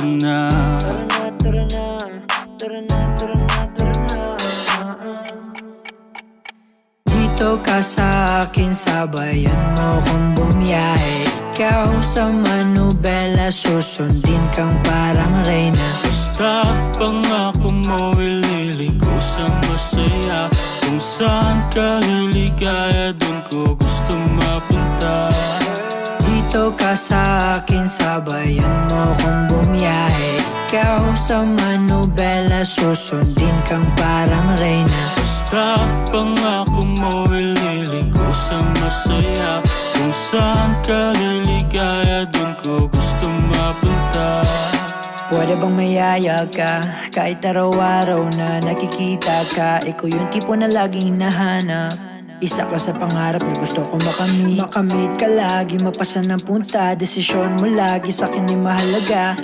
ka na. Tara na, tara na, tara na, tara na, tara na. Dito ka sa akin, sabayan mo kong bumiyahe. Ikaw sa manubela, susundin kang parang reyna. Basta pangako mo, ililigo sa masaya. Kung saan ka liligaya, dun ko gusto mapunta. Dito ka sa akin, sabayan mo kong bumiyahe. Ikaw sa manubela, susundin kang parang reyna. Basta pangako mo, ililigo sa masaya. Kung saan ka liligaya, dun ko gusto mapunta. Pwede bang mayaya ka? Kahit araw-araw na nakikita ka, ikaw yung tipo na laging hinahanap. Isa ka sa pangarap na gusto ko makamit. Makamit ka lagi, mapasa ng punta. Desisyon mo lagi sa'kin ay mahalaga.